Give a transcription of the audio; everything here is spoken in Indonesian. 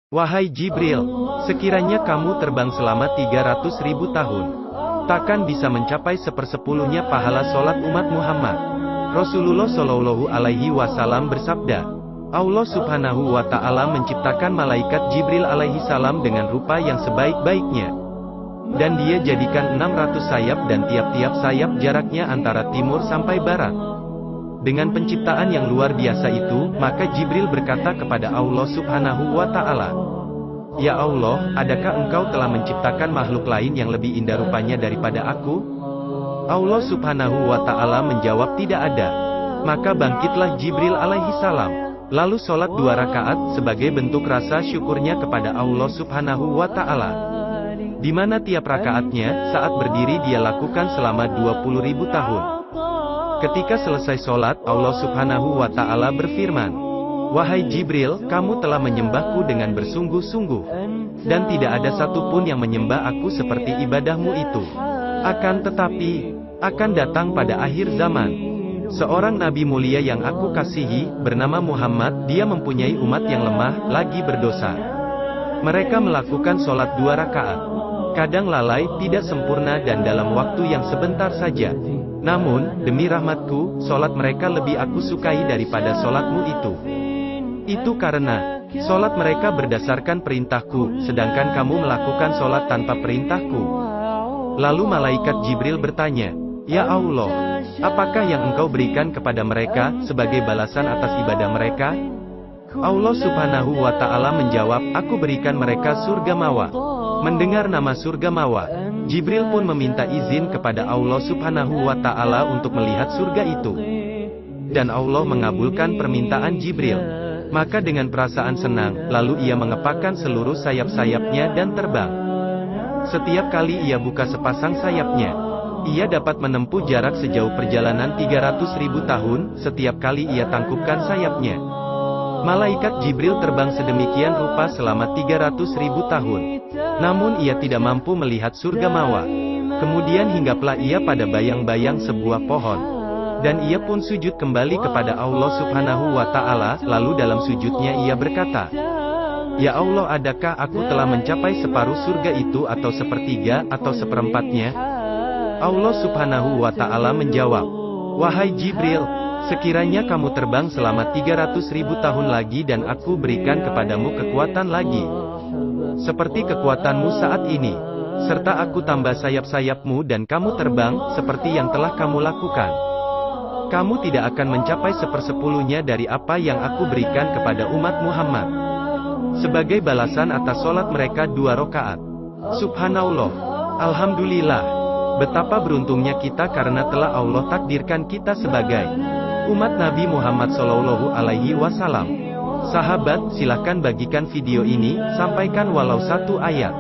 Wahai Jibril, sekiranya kamu terbang selama 300.000 tahun, takkan bisa mencapai sepersepuluhnya pahala sholat umat Muhammad. Rasulullah Shallallahu Alaihi Wasallam bersabda, Allah Subhanahu wa Ta'ala menciptakan malaikat Jibril alaihi salam dengan rupa yang sebaik-baiknya. Dan dia jadikan 600 sayap dan tiap-tiap sayap jaraknya antara timur sampai barat. Dengan penciptaan yang luar biasa itu, maka Jibril berkata kepada Allah Subhanahu wa Ta'ala, Ya Allah, adakah engkau telah menciptakan makhluk lain yang lebih indah rupanya daripada aku? Allah Subhanahu wa Ta'ala menjawab, tidak ada. Maka bangkitlah Jibril alaihi salam, lalu sholat 2 rakaat, sebagai bentuk rasa syukurnya kepada Allah Subhanahu wa Ta'ala. Di mana tiap rakaatnya, saat berdiri dia lakukan selama 20.000 tahun. Ketika selesai sholat, Allah Subhanahu wa Ta'ala berfirman, Wahai Jibril, kamu telah menyembahku dengan bersungguh-sungguh, dan tidak ada satupun yang menyembah aku seperti ibadahmu itu. Akan tetapi, akan datang pada akhir zaman, seorang nabi mulia yang aku kasihi, bernama Muhammad, dia mempunyai umat yang lemah, lagi berdosa. Mereka melakukan sholat 2 rakaat. Kadang lalai, tidak sempurna dan dalam waktu yang sebentar saja. Namun, demi rahmatku, sholat mereka lebih aku sukai daripada sholatmu itu. Itu karena, sholat mereka berdasarkan perintahku, sedangkan kamu melakukan sholat tanpa perintahku. Lalu malaikat Jibril bertanya, Ya Allah, apakah yang engkau berikan kepada mereka, sebagai balasan atas ibadah mereka? Allah Subhanahu wa Ta'ala menjawab, aku berikan mereka surga mawa. Mendengar nama surga mawa, Jibril pun meminta izin kepada Allah Subhanahu wa Ta'ala untuk melihat surga itu. Dan Allah mengabulkan permintaan Jibril. Maka dengan perasaan senang, lalu ia mengepakkan seluruh sayap-sayapnya dan terbang. Setiap kali ia buka sepasang sayapnya, ia dapat menempuh jarak sejauh perjalanan 300.000 tahun, setiap kali ia tangkupkan sayapnya. Malaikat Jibril terbang sedemikian rupa selama 300.000 tahun. Namun ia tidak mampu melihat surga mawa. Kemudian hinggaplah ia pada bayang-bayang sebuah pohon. Dan ia pun sujud kembali kepada Allah Subhanahu wa Ta'ala, lalu dalam sujudnya ia berkata, Ya Allah, adakah aku telah mencapai separuh surga itu atau sepertiga atau seperempatnya? Allah Subhanahu wa Ta'ala menjawab, Wahai Jibril, sekiranya kamu terbang selama 300.000 tahun lagi dan aku berikan kepadamu kekuatan lagi, seperti kekuatanmu saat ini, serta aku tambah sayap-sayapmu dan kamu terbang, seperti yang telah kamu lakukan, kamu tidak akan mencapai sepersepuluhnya dari apa yang aku berikan kepada umat Muhammad, sebagai balasan atas sholat mereka 2 rakaat. Subhanallah, Alhamdulillah, betapa beruntungnya kita karena telah Allah takdirkan kita sebagai umat Nabi Muhammad Shallallahu Alaihi Wasallam. Sahabat, silahkan bagikan video ini, sampaikan walau 1 ayat.